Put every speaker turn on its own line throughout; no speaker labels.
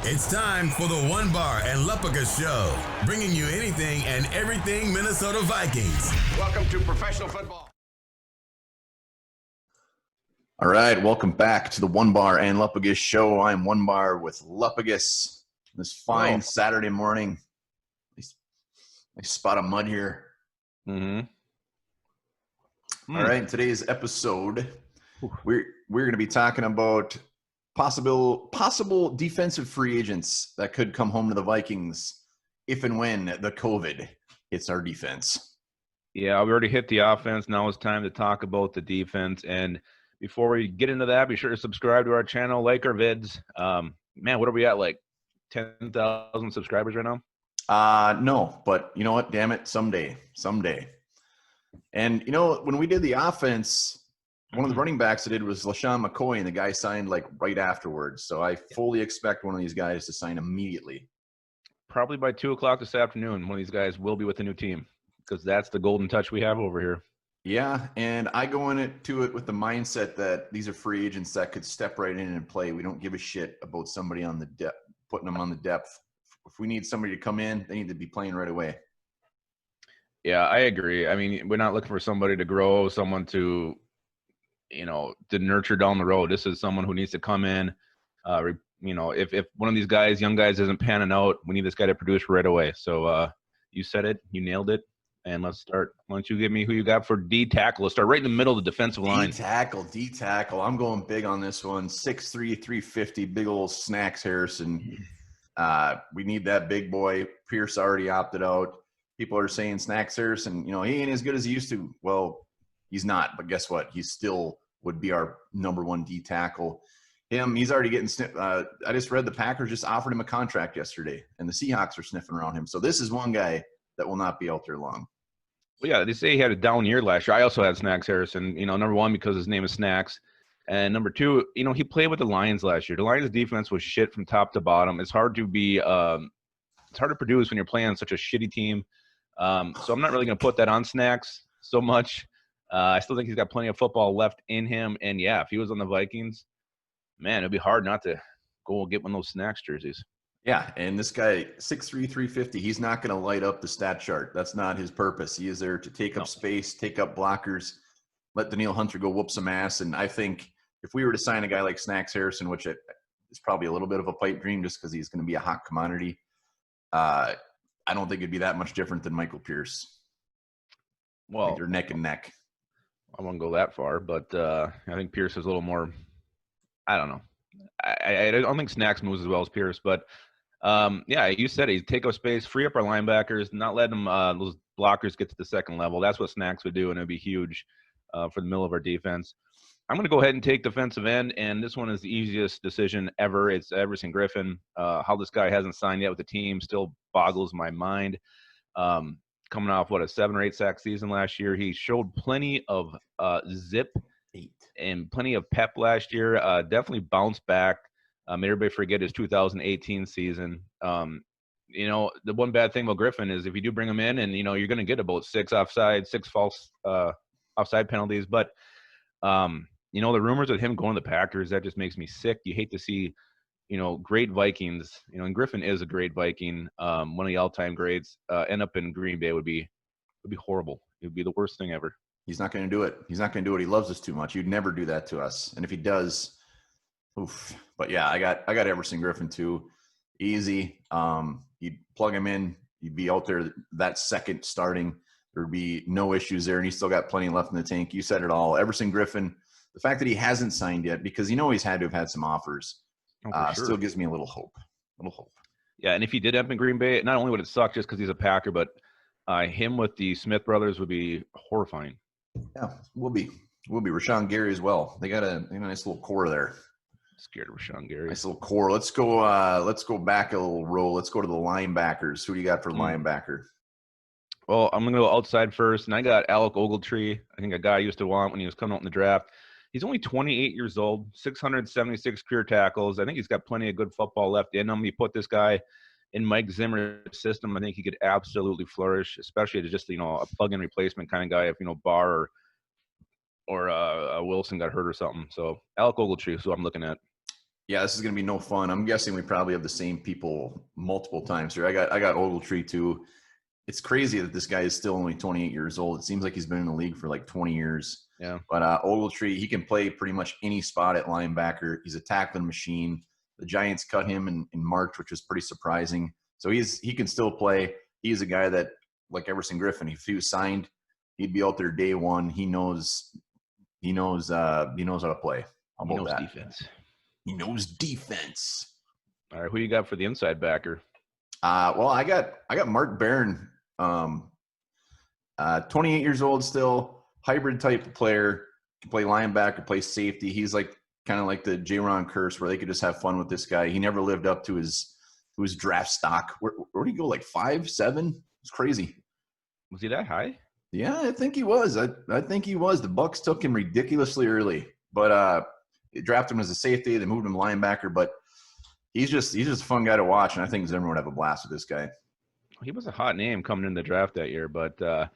It's time for the One Bar and Lupaga Show, bringing you anything and everything Minnesota Vikings.
Welcome to professional football.
All right, welcome back to the One Bar and Lupagus Show. I'm One Bar with Lupagus. This fine Saturday morning. Nice spot of mud here.
Mm-hmm.
All right, in today's episode, we're going to be talking about possible defensive free agents that could come home to the Vikings if and when the COVID hits our defense.
Yeah, we already hit the offense. Now it's time to talk about the defense. And before we get into that, be sure to subscribe to our channel, like our vids. Man, what are we at, like 10,000 subscribers right now?
No, but you know what? Damn it, someday. And, you know, when we did the offense, one of the running backs I did was LaShawn McCoy, and the guy signed like right afterwards. So I fully expect one of these guys to sign immediately.
Probably by 2 o'clock this afternoon, one of these guys will be with the new team because that's the golden touch we have over here.
Yeah, and I go into it with the mindset that these are free agents that could step right in and play. We don't give a shit about somebody on the depth, putting them on the depth. If we need somebody to come in, they need to be playing right away.
Yeah, I agree. I mean, we're not looking for somebody to grow, someone to nurture down the road. This is someone who needs to come in. If one of these guys, young guys, isn't panning out, we need this guy to produce right away. So you said it, you nailed it. And let's start. Why don't you give me who you got for D tackle? Let's start right in the middle of the defensive line.
D tackle. I'm going big on this one. 6'3", 350, big old Snacks Harrison. We need that big boy. Pierce already opted out. People are saying Snacks Harrison, he ain't as good as he used to. Well, he's not, but guess what? He still would be our number one D tackle. He's already getting sniffed. I just read the Packers just offered him a contract yesterday, and the Seahawks are sniffing around him. So this is one guy that will not be out there long.
Well, yeah, they say he had a down year last year. I also had Snacks Harrison, number one, because his name is Snacks. And number two, he played with the Lions last year. The Lions defense was shit from top to bottom. It's hard to produce when you're playing on such a shitty team. So I'm not really going to put that on Snacks so much. I still think he's got plenty of football left in him. And, yeah, if he was on the Vikings, man, it'd be hard not to go and get one of those Snacks jerseys.
Yeah, and this guy, 6'3", 350, he's not going to light up the stat chart. That's not his purpose. He is there to take up space, take up blockers, let Danielle Hunter go whoop some ass. And I think if we were to sign a guy like Snacks Harrison, which is probably a little bit of a pipe dream just because he's going to be a hot commodity, I don't think it'd be that much different than Michael Pierce.
Well,
they're neck and neck.
I won't go that far, but I think Pierce is a little more – I don't know. I don't think Snacks moves as well as Pierce, but – yeah, you said it. Take up space, free up our linebackers, not let them those blockers get to the second level. That's what Snacks would do, and it would be huge for the middle of our defense. I'm going to go ahead and take defensive end, and this one is the easiest decision ever. It's Emerson Griffin. How this guy hasn't signed yet with the team still boggles my mind. Coming off, a 7 or 8 sack season last year. He showed plenty of zip and plenty of pep last year. Definitely bounced back. Made everybody forget his 2018 season. The one bad thing about Griffin is if you do bring him in and, you're going to get about 6 false offside penalties. But, the rumors of him going to the Packers, that just makes me sick. You hate to see, great Vikings, and Griffin is a great Viking, one of the all-time greats, end up in Green Bay would be horrible. It would be the worst thing ever.
He's not going to do it. He loves us too much. He'd never do that to us. And if he does, oof. But yeah, I got Emerson Griffin too. Easy. You'd plug him in. You'd be out there that second starting. There'd be no issues there, and he's still got plenty left in the tank. You said it all. Emerson Griffin, the fact that he hasn't signed yet, because he's had to have had some offers, sure, still gives me a little hope.
Yeah, and if he did end up in Green Bay, not only would it suck just because he's a Packer, but him with the Smith brothers would be horrifying.
Yeah, we'll be Rashawn Gary as well. They got a nice little core there.
Scared of Rashawn Gary.
Nice little core. Let's go back a little row. Let's go to the linebackers. Who do you got for linebacker?
Well, I'm going to go outside first, and I got Alec Ogletree. I think a guy I used to want when he was coming out in the draft. He's only 28 years old, 676 career tackles. I think he's got plenty of good football left in him. You put this guy in Mike Zimmer's system, I think he could absolutely flourish, especially as just, a plug-in replacement kind of guy if, Barr or Wilson got hurt or something. So Alec Ogletree is who I'm looking at.
Yeah, this is gonna be no fun. I'm guessing we probably have the same people multiple times here. I got Ogletree too. It's crazy that this guy is still only 28 years old. It seems like he's been in the league for like 20 years.
Yeah.
But Ogletree, he can play pretty much any spot at linebacker. He's a tackling machine. The Giants cut him in March, which was pretty surprising. So he can still play. He's a guy that, like Emerson Griffin, if he was signed, he'd be out there day one. He knows how to play. How about that?
Defense.
He knows defense.
All right, who you got for the inside backer?
Well, I got Mark Barron, 28 years old still, hybrid type of player, can play linebacker, play safety. He's like kind of like the J-Ron Curse, where they could just have fun with this guy. He never lived up to his draft stock. Where did he go? Like 5'7"? It's crazy.
Was he that high?
Yeah, I think he was. I think he was. The Bucs took him ridiculously early, but they drafted him as a safety. They moved him linebacker, but he's just a fun guy to watch, and I think Zimmer would have a blast with this guy.
He was a hot name coming in the draft that year, but I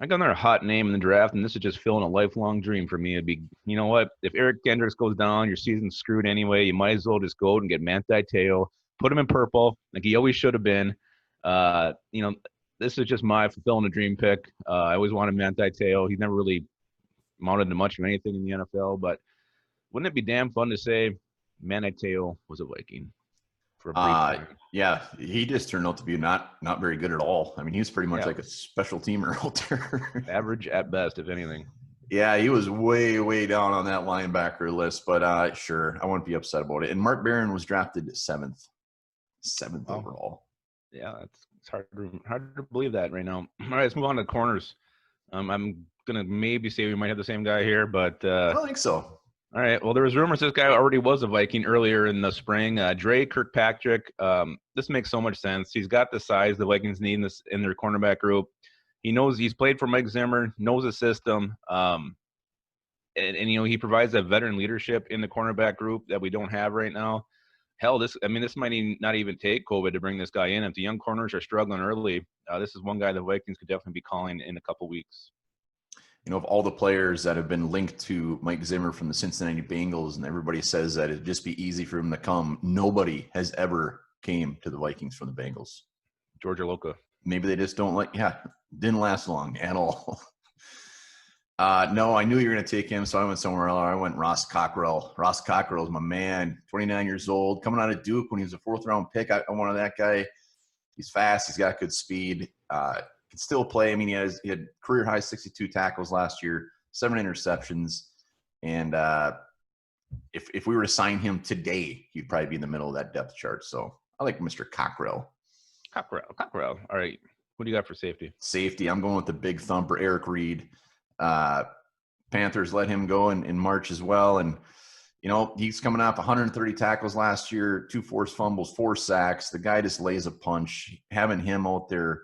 got another hot name in the draft, and this is just filling a lifelong dream for me. It'd be, you know what? If Eric Kendricks goes down, your season's screwed anyway. You might as well just go and get Manti Te'o, put him in purple like he always should have been. This is just my fulfilling a dream pick. I always wanted Manti Te'o. He's never really mounted to much of anything in the NFL, but wouldn't it be damn fun to say Manti Te'o was a Viking for a brief time?
Yeah, he just turned out to be not very good at all. I mean, he was pretty much like a special teamer out there.
Average at best, if anything.
Yeah, he was way down on that linebacker list, but sure, I wouldn't be upset about it. And Mark Barron was drafted seventh overall.
Yeah, it's hard to believe that right now. All right, let's move on to corners. I'm gonna maybe say we might have the same guy here, but
I don't think so.
All right. Well, there was rumors this guy already was a Viking earlier in the spring. Dre Kirkpatrick. This makes so much sense. He's got the size the Vikings need in their cornerback group. He knows he's played for Mike Zimmer, knows the system, and he provides that veteran leadership in the cornerback group that we don't have right now. Hell, this might not even take COVID to bring this guy in. If the young corners are struggling early, this is one guy the Vikings could definitely be calling in a couple weeks.
Of all the players that have been linked to Mike Zimmer from the Cincinnati Bengals, and everybody says that it'd just be easy for him to come, nobody has ever came to the Vikings from the Bengals.
George Aloka.
Maybe they just don't didn't last long at all. No, I knew you were going to take him, so I went somewhere else. I went Ross Cockrell. Ross Cockrell is my man, 29 years old, coming out of Duke when he was a fourth-round pick. I wanted that guy. He's fast. He's got good speed. Can still play. I mean, he had career high 62 tackles last year, 7 interceptions, and if we were to sign him today, he'd probably be in the middle of that depth chart. So I like Mr. Cockrell.
Cockrell. All right, what do you got for safety?
Safety. I'm going with the big thumper, Eric Reed. Panthers let him go in March as well, and he's coming off 130 tackles last year, 2 forced fumbles, 4 sacks. The guy just lays a punch. Having him out there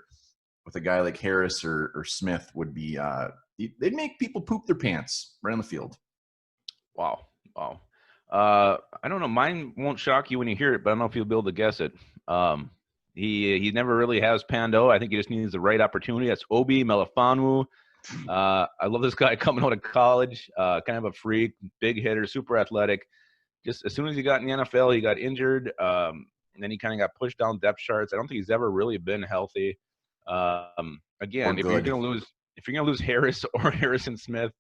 with a guy like Harris or Smith would be they'd make people poop their pants right on the field.
Wow. I don't know. Mine won't shock you when you hear it, but I don't know if you'll be able to guess it. He never really has panned out. I think he just needs the right opportunity. That's Obi Melafanu. I love this guy coming out of college. Kind of a freak, big hitter, super athletic. Just as soon as he got in the NFL, he got injured. And then he kind of got pushed down depth charts. I don't think he's ever really been healthy. Again, if you're gonna lose Harris or Harrison Smith,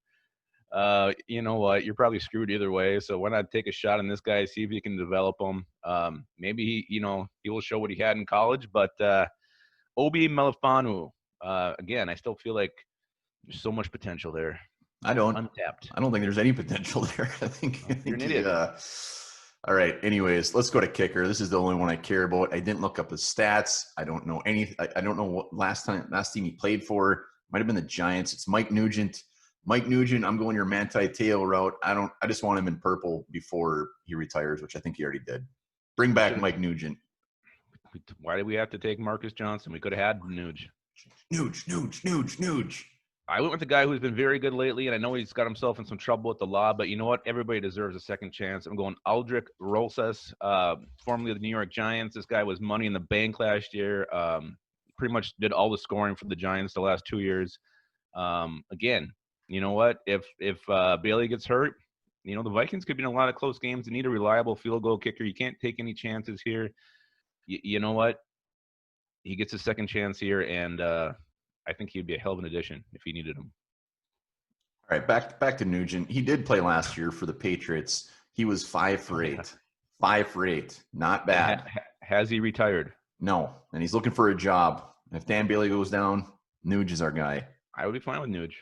you know what? You're probably screwed either way. So why not take a shot on this guy, see if you can develop him? Maybe he will show what he had in college. But Obi Melafanu, again, I still feel like there's so much potential there. Untapped.
I don't think there's any potential there. I think
you're an idiot.
All right. Anyways, let's go to kicker. This is the only one I care about. I didn't look up his stats. I don't know anything. I don't know what last team he played for. Might have been the Giants. It's Mike Nugent. I'm going your Manti Te'o route. I just want him in purple before he retires, which I think he already did. Bring back Mike Nugent.
Why did we have to take Marcus Johnson? We could have had Nuge.
Nuge.
I went with the guy who's been very good lately, and I know he's got himself in some trouble with the law, but you know what? Everybody deserves a second chance. I'm going Aldrich Rosas, formerly of the New York Giants. This guy was money in the bank last year. Pretty much did all the scoring for the Giants the last 2 years. Again, you know what? If Bailey gets hurt, You know, the Vikings could be in a lot of close games. They need a reliable field goal kicker. You can't take any chances here. You know what? He gets a second chance here, and I think he'd be a hell of an addition if he needed him.
All right, back to Nugent. He did play last year for the Patriots. He was 5 for 8. 5 for 8. Not bad.
Has he retired?
No, and he's looking for a job. If Dan Bailey goes down, Nuge is our guy.
I would be fine with Nuge.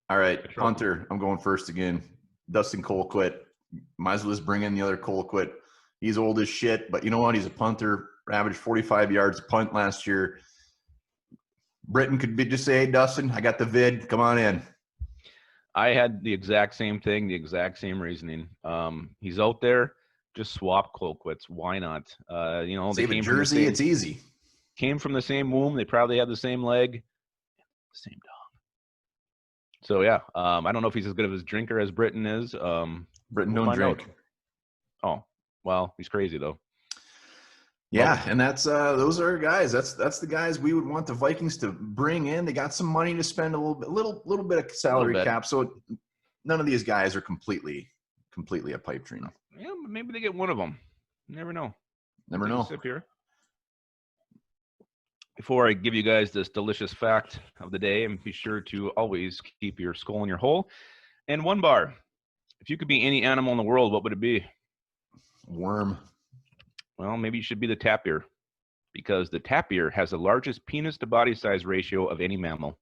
All right, punter. I'm going first again. Dustin Colquitt. Might as well just bring in the other Colquitt. He's old as shit, but you know what? He's a punter. Averaged 45 yards a punt last year. Britton could just say, hey, Dustin, I got the vid. Come on in.
I had the exact same thing, the exact same reasoning. He's out there. Just swap Colquitts. Why not? You know,
save a jersey. It's easy.
Came from the same womb. They probably have the same leg, same dog. So yeah, I don't know if he's as good of a drinker as Britton is.
Britton don't drink.
Oh, well, he's crazy though.
Yeah, and that's those are guys. That's the guys we would want the Vikings to bring in. They got some money to spend, a little bit of salary cap. So none of these guys are completely a pipe dream.
Yeah, but maybe they get one of them. You never know.
Never know.
Sip here. Before I give you guys this delicious fact of the day, and be sure to always keep your skull in your hole. And one bar. If you could be any animal in the world, what would it be?
Worm.
Well, maybe you should be the tapir, because the tapir has the largest penis to body size ratio of any mammal.